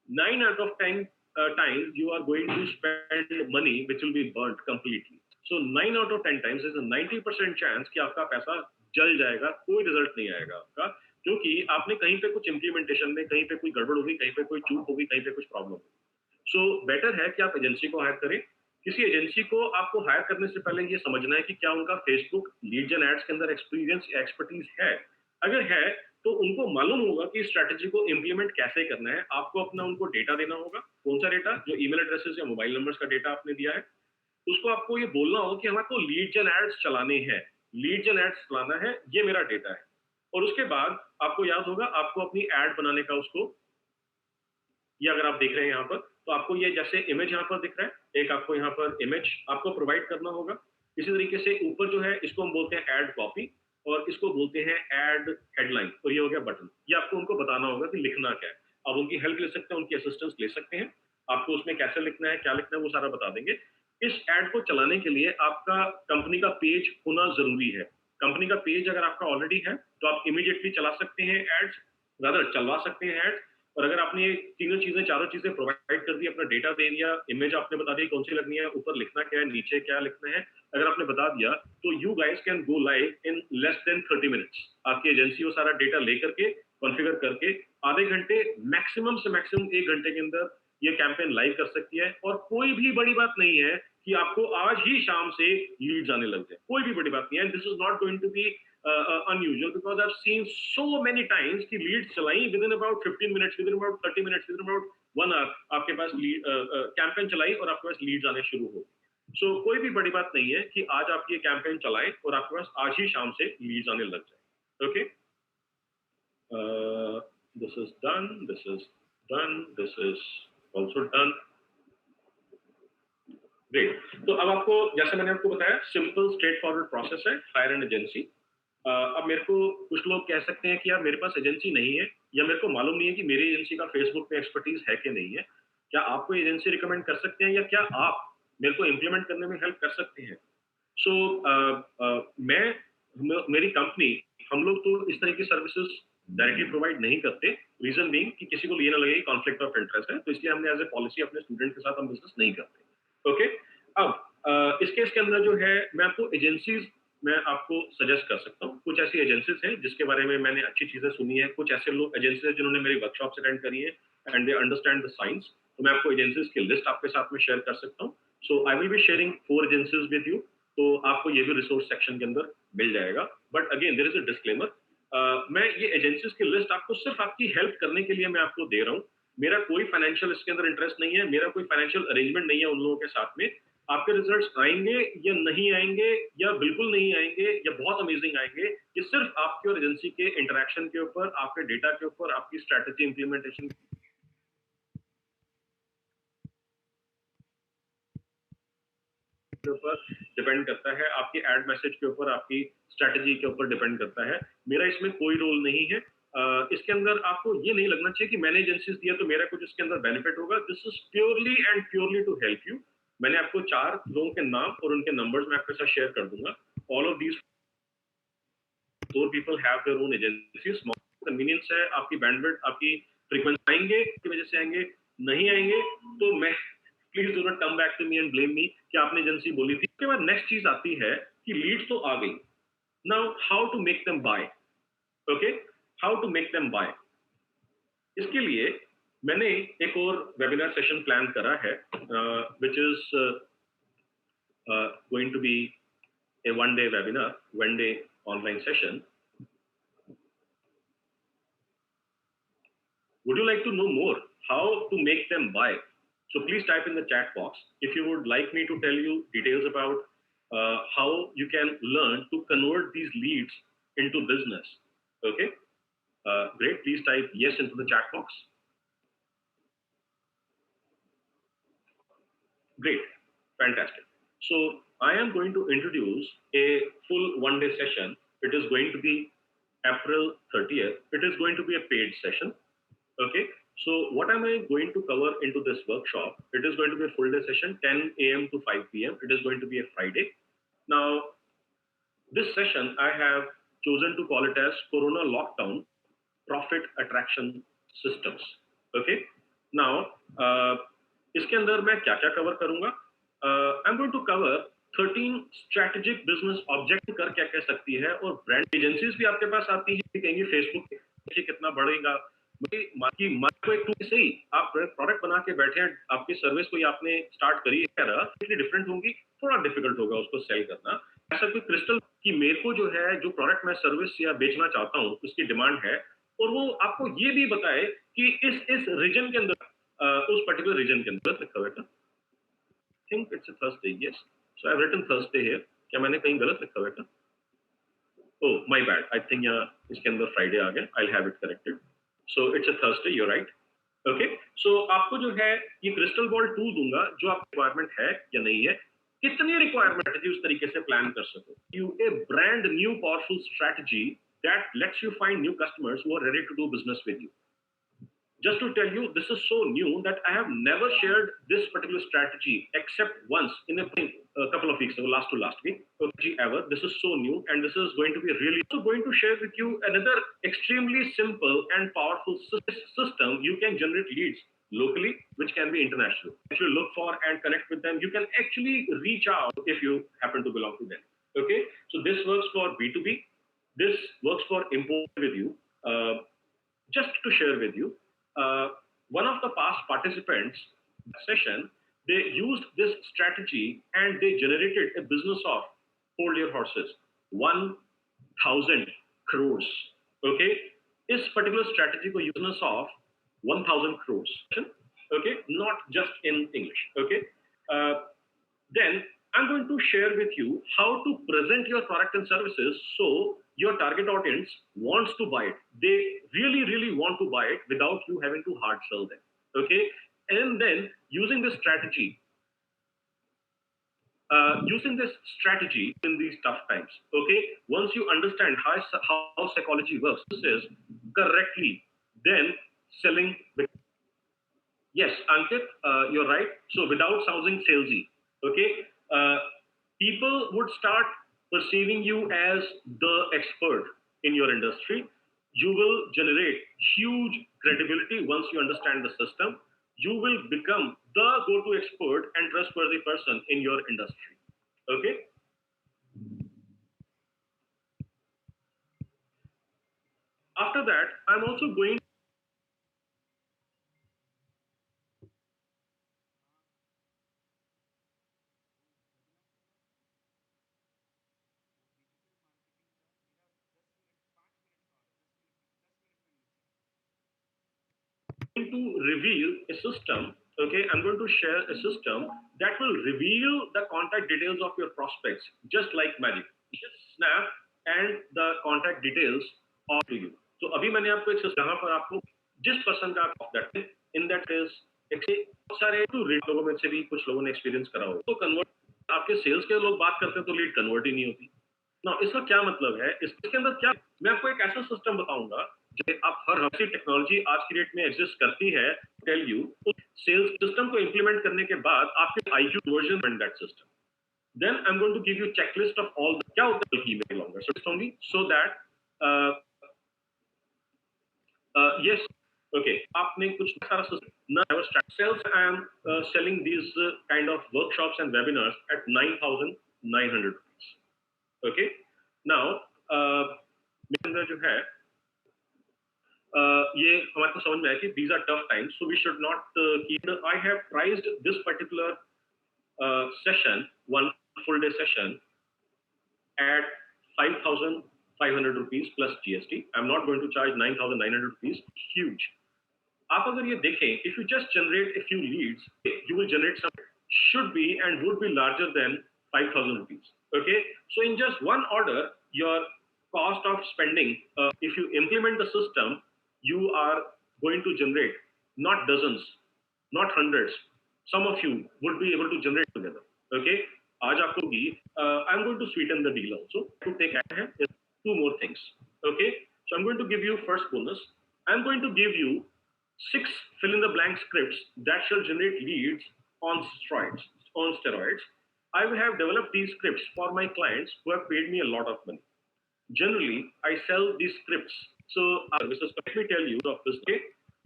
9 out of 10 times you are going to spend money which will be burnt completely. So 9 out of 10 times is a 90% chance कि आपका पैसा जल जाएगा, कोई रिजल्ट नहीं आएगा आपका, क्योंकि आपने कहीं पे कुछ इम्प्लीमेंटेशन में कहीं पे कोई गड़बड़ होगी, कहीं पे कोई चूक होगी, कहीं पे कुछ प्रॉब्लम होगी। सो बेटर है कि आप एजेंसी को हायर करें। किसी एजेंसी को आपको हायर करने से पहले ये समझना है कि क्या उनका फेसबुक लीड्स एंड एड्स के अंदर एक्सपीरियंस या एक्सपर्टीज है। अगर है तो उनको मालूम होगा कि स्ट्रैटेजी को इंप्लीमेंट कैसे करना है। आपको अपना उनको डेटा देना होगा। कौन सा डेटा? जो ईमेल एड्रेसेस या मोबाइल नंबर्स का डेटा आपने दिया है, उसको आपको ये बोलना होगा कि हमारे को लीड्स एंड एड्स चलाने हैं, लीड्स एंड एड्स चलाना है, ये मेरा डेटा है। और उसके बाद आपको याद होगा आपको अपनी एड बनाने का उसको, ये अगर आप देख रहे हैं यहाँ पर, तो आपको ये जैसे इमेज यहाँ पर दिख रहा है, एक आपको यहाँ पर इमेज आपको प्रोवाइड करना होगा। इसी तरीके से ऊपर जो है इसको हम बोलते हैं एड कॉपी और इसको बोलते हैं एड हेडलाइन, और ये हो गया बटन। ये आपको उनको बताना होगा कि लिखना क्या है। आप उनकी हेल्प ले सकते हैं, उनकी असिस्टेंस ले सकते हैं। आपको उसमें कैसे लिखना है, क्या लिखना है, वो सारा बता देंगे। इस एड को चलाने के लिए आपका कंपनी का पेज होना जरूरी है। कंपनी का पेज अगर आपका ऑलरेडी है तो आप इमीडिएटली चला सकते हैं एड्स, रादर चलवा सकते हैं एड्स। और अगर आपने ये तीनों चीजें, चारों चीजें प्रोवाइड कर दी, अपना डेटा दे दिया, इमेज आपने बता दी कौन सी लगनी है, ऊपर लिखना क्या है, नीचे क्या लिखना है, अगर आपने बता दिया, तो you guys can go live in less than 30 minutes. आपकी एजेंसी वो सारा डेटा लेकर के कॉन्फ़िगर करके आधे घंटे मैक्सिमम से मैक्सिमम 1 घंटे के अंदर ये कैंपेन लाइव कर सकती है। और कोई भी बड़ी बात नहीं है कि आपको आज ही शाम से लीड्स आने लग जाए, कोई भी बड़ी बात नहीं है। This is not going to be unusual because I've seen so many times कि leads चलाई within about 15 minutes, within about 30 minutes, within about 1 hour आपके पास कैंपेन चलाई और आपके पास लीड्स आने शुरू हो। सो कोई भी बड़ी बात नहीं है कि आज आप ये कैंपेन चलाएं और आपके पास आज ही शाम से लीड्स आने लग जाए। Okay, this is done, this is done, this is also done. Great. तो अब आपको, जैसे मैंने आपको बताया, सिंपल स्ट्रेट फॉरवर्ड प्रोसेस है हायर एन एजेंसी। अब मेरे को कुछ लोग कह सकते हैं कि यार मेरे पास एजेंसी नहीं है, या मेरे को मालूम नहीं है कि मेरी एजेंसी का फेसबुक पे एक्सपर्टीज है कि नहीं है। क्या आपको एजेंसी रिकमेंड कर सकते हैं, या क्या आप मेरे को इम्प्लीमेंट करने में हेल्प कर सकते हैं? सो मेरी कंपनी, हम लोग तो इस तरह की सर्विसेज डायरेक्टली प्रोवाइड नहीं करते। रीजन बीइंग कि किसी को ये ना लगे कि कॉन्फ्लिक्ट ऑफ इंटरेस्ट है, तो इसलिए हमने एज ए पॉलिसी अपने स्टूडेंट के साथ हम बिजनेस नहीं करते। ओके, अब इस केस के अंदर जो है मैं आपको एजेंसीज मैं आपको सजेस्ट कर सकता हूँ। कुछ ऐसी एजेंसीज हैं जिसके बारे में मैंने अच्छी चीजें सुनी है, कुछ ऐसे लोग एजेंसीज हैं जिन्होंने मेरी वर्कशॉप्स अटेंड करी है and they understand the science. तो मैं आपको एजेंसीज की लिस्ट आपके साथ में शेयर कर सकता हूँ। So I will be sharing 4 agencies with you, तो आपको ये भी रिसोर्स सेक्शन के अंदर मिल जाएगा। But again there is a disclaimer, मैं ये एजेंसीज की लिस्ट आपको सिर्फ आपकी हेल्प करने के लिए मैं आपको दे रहा हूँ। मेरा कोई फाइनेंशियल इसके अंदर इंटरेस्ट नहीं है, मेरा कोई फाइनेंशियल अरेंजमेंट नहीं है उन लोगों के साथ में। आपके रिजल्ट्स आएंगे या नहीं आएंगे, या बिल्कुल नहीं आएंगे या बहुत अमेजिंग आएंगे, ये सिर्फ आपके और एजेंसी के इंटरेक्शन के ऊपर, आपके डेटा के ऊपर, आपकी स्ट्रैटेजी इंप्लीमेंटेशन के ऊपर डिपेंड करता है, आपकी एड मैसेज के ऊपर, आपकी स्ट्रैटेजी के ऊपर डिपेंड करता है। मेरा इसमें कोई रोल नहीं है। इसके अंदर आपको ये नहीं लगना चाहिए कि मैंने एजेंसीज दिया तो मेरा कुछ इसके अंदर बेनिफिट होगा। This is purely and purely to help you. मैंने आपको 4 लोगों के नाम और उनके नंबर्स मैं आपके साथ शेयर कर दूंगा। All of these 4 people have their own agency. Small convenience है, आपकी बैंडविड्थ, आपकी फ्रीक्वेंसी आएंगे की वजह से आएंगे, नहीं आएंगे तो मैं, please do not come back to me and blame me कि आपने एजेंसी बोली थी। उसके बाद नेक्स्ट चीज आती है कि लीड्स तो आ गई, now how to make them buy. Okay, how to make them buy. इसके लिए मैंने एक और वेबिनार सेशन प्लान करा है, which is going to be a one-day webinar, one-day online session. Would you like to know more how to make them buy? So please type in the chat box if you would like me to tell you details about how you can learn to convert these leads into business. Okay, great. Please type yes into the chat box. Great, fantastic. So I am going to introduce a full one-day session. It is going to be April 30th. It is going to be a paid session. Okay, so what am I going to cover into this workshop? It is going to be a full day session, 10 a.m. to 5 p.m. It is going to be a Friday. Now, this session I have chosen to call it as Corona Lockdown Profit Attraction Systems. Okay, now इसके अंदर मैं क्या क्या cover करूंगा? I'm going to cover 13 strategic business objects कर क्या कह सकती है, और ब्रांड एजेंसीज भी आपके पास आती है, कहेंगे फेसबुक पे कितना बढ़ेगा, को एक टूल से ही आप प्रोडक्ट बना के बैठे हैं, आपकी सर्विस कोई आपने स्टार्ट करी है, कितनी डिफरेंट होंगी, थोड़ा डिफिकल्ट होगा उसको सेल करना। ऐसा कोई क्रिस्टल की मेरे को जो है जो प्रोडक्ट मैं सर्विस या बेचना चाहता हूँ उसकी डिमांड है, और वो आपको ये भी बताए कि इस रीजन के अंदर, उस पर्टिकुलर रीजन के अंदर लिखा हुआ है। Think it's a Thursday, yes, so I have written Thursday here. क्या मैंने कहीं गलत लिखा हुआ है? Oh my bad, I think यहाँ इसके अंदर फ्राइडे आ गया, I will have it corrected. So it's a Thursday, you are right. Okay, so आपको जो है ये क्रिस्टल बॉल टूल दूंगा, जो आपकी रिक्वायरमेंट है या नहीं है, कितनी रिक्वायरमेंट है जी, उस तरीके से प्लान कर सको you a brand new powerful strategy that lets you find new customers who are ready to do business with you. Just to tell you, this is so new that I have never shared this particular strategy except once in a couple of weeks ago, last to last week, ever. This is so new, and this is going to be really also going to share with you another extremely simple and powerful system. You can generate leads locally, which can be international. If you look for and connect with them, you can actually reach out if you happen to belong to them. Okay, so this works for B2B. This works for import with you. Just to share with you, one of the past participants session, they used this strategy and they generated a business of, hold your horses, 1,000 crores. Okay, this particular strategy को business of 1,000 crores. Okay, not just in English. Okay, then I'm going to share with you how to present your product and services so your target audience wants to buy it. They really, really want to buy it without you having to hard sell them. Okay, and then using this strategy in these tough times. Okay, once you understand how psychology works, this is correctly, then selling. Yes, Ankit, you're right. So without sounding salesy, okay, people would start perceiving you as the expert in your industry. You will generate huge credibility once you understand the system. You will become the go-to expert and trustworthy person in your industry. Okay. After that, I'm also going to reveal a system. Okay, I'm going to share a system that will reveal the contact details of your prospects just like magic. Just snap and the contact details of to you. So अभी मैंने आपको एक जहाँ पर आपको जिस person का that in that is बहुत सारे तो रीड लोगों में से भी कुछ लोगों ने एक्सपीरियंस करा हो, तो कन्वर्ट आपके सेल्स के लोग बात करते हैं तो लीड कन्वर्ट ही नहीं होती ना। इसका क्या मतलब है, इसके अंदर क्या, मैं आपको एक ऐसा सिस्टम बताऊंगा जो आप हर हफ्ते टेक्नोलॉजी आज की डेट में एग्जिस्ट करती है, टेल यू उस सेल्स सिस्टम को इंप्लीमेंट करने के बाद आपके आईक्यू वर्जन बन that system. Then I am going to give you checklist of all क्या होता है email longer so only so that yes okay आपने कुछ सारा सिस्टम ना ever start sales. I am selling these kind of workshops and webinars at 9,900 rupees. Okay, now मेरे अंदर जो है ये हमारे को समझ में आया कि these are tough times, so we should not keep. I have priced this particular session, one full day session, at 5,500 rupees plus GST. I'm not going to charge 9,900 rupees. Huge. आप अगर ये देखें, if you just generate a few leads, you will generate some should be and would be larger than 5,000 rupees. Okay, so in just one order, your cost of spending, if you implement the system, you are going to generate not dozens, not hundreds. Some of you would be able to generate together. Okay, आज आपको भी I'm going to sweeten the deal also to take ahead two more things. Okay, so I'm going to give you first bonus. I'm going to give you 6 fill in the blank scripts that shall generate leads on steroids. On steroids, I have developed these scripts for my clients who have paid me a lot of money. Generally, I sell these scripts. So, services. Let me tell you the state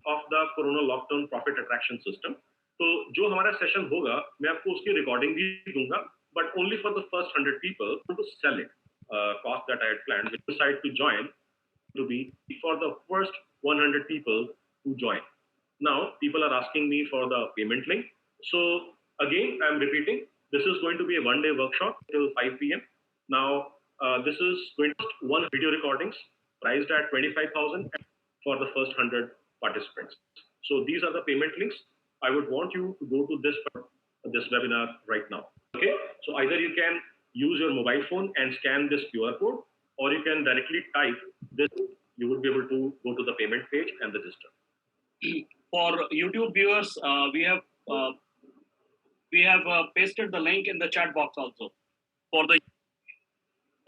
of the Corona lockdown profit attraction system. तो जो हमारा session होगा, मैं आपको उसकी recording भी दूंगा, but only for the first 100 people to sell it. Cost that I had planned, which decide to join, to be for the first 100 people who join. Now, people are asking me for the payment link. So, again, I'm repeating, this is going to be a one-day workshop till 5 p.m. Now, this is going to be one video recordings priced at 25,000 for the first 100 participants. So, these are the payment links. I would want you to go to this webinar right now. Okay, so either you can use your mobile phone and scan this QR code, or you can directly type this. You would be able to go to the payment page and register. For YouTube viewers, we have pasted the link in the chat box also. For the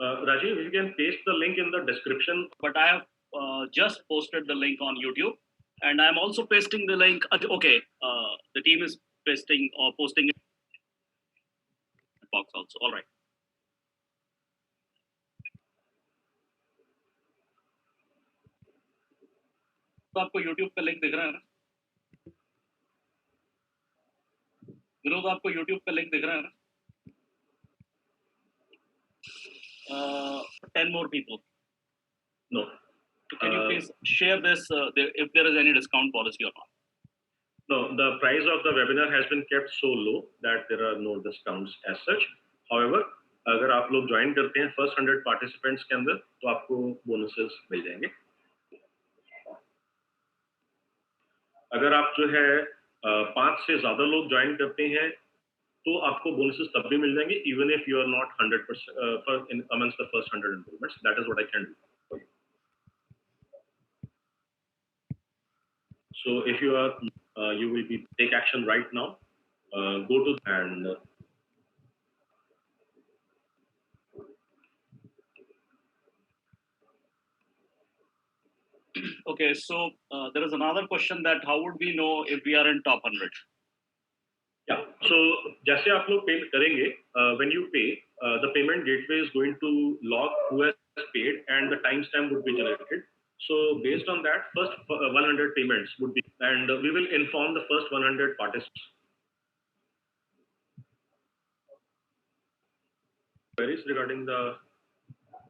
Rajiv, you can paste the link in the description. But I have just posted the link on YouTube, and I'm also pasting the link. Okay, the team is pasting or posting it box also. All right. तो आपको YouTube पे link दिख रहा है ना? विनोद, आपको YouTube पे link दिख रहा है ना? 10 more people. No. Can you please share this if there is any discount policy or not? No, the price of the webinar has been kept so low that there are no discounts as such. However, अगर आप लोग join करते हैं first 100 participants के अंदर तो आपको bonuses मिल जाएंगे. अगर आप जो है 5 से ज्यादा लोग ज्वाइन करते हैं तो आपको बोनसेस तब भी मिल जाएंगे even if you are not 100% in amongst the first 100 enrollments. That is what I can do for you. So if you are you will be take action right now. Go to and Okay, so there is another question that how would we know if we are in top 100? Yeah, so जैसे आप लोग पे करेंगे, when you pay, the payment gateway is going to log who has paid and the timestamp would be generated. So based on that, first 100 payments would be, and we will inform the first 100 participants. Queries regarding the?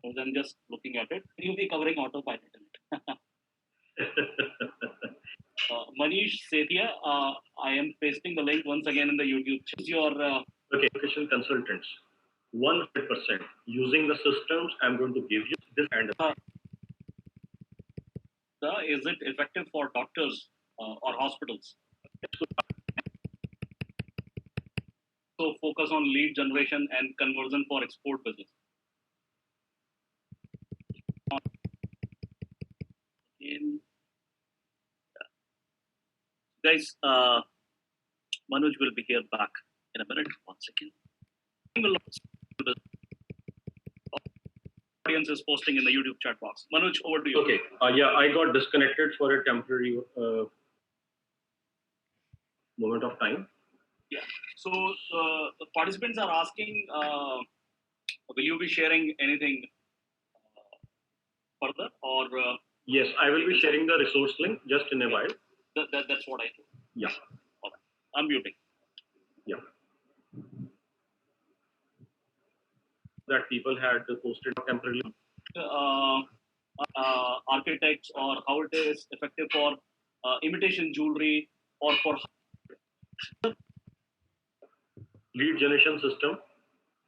I'm just looking at it. You'll be covering autopilot in it. Manish Sethia, I am pasting the link once again in the YouTube. Choose your okay, education consultants, 100% using the systems. I'm going to give you this kind of. Is it effective for doctors or hospitals? So focus on lead generation and conversion for export business. Guys, Manoj will be here back in a minute. 1 second. Audience is posting in the YouTube chat box. Manoj, over to you. Okay. Yeah, I got disconnected for a temporary moment of time. Yeah. So the participants are asking, will you be sharing anything further or? Yes, I will be sharing the resource link just in a while. That's what I do. Yeah. All right. I'm muting. Yeah. That people had posted temporarily. architects, or how it is effective for imitation jewelry or for lead generation system,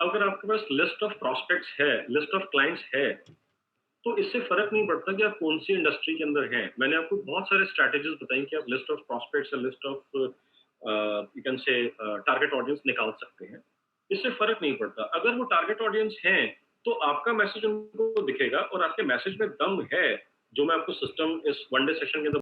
अगर आपके पास list of prospects है, list of clients है, तो इससे फर्क नहीं पड़ता कि आप कौन सी इंडस्ट्री के अंदर हैं। मैंने आपको बहुत सारे स्ट्रैटेजीज बताई कि आप लिस्ट ऑफ प्रॉस्पेक्ट्स या list of you can say target audience निकाल सकते हैं। इससे फर्क नहीं पड़ता। अगर वो टारगेट ऑडियंस हैं, तो आपका मैसेज उनको दिखेगा और आपके मैसेज में दम है, जो मैं आपको सिस्टम इस वन डे सेशन के अंदर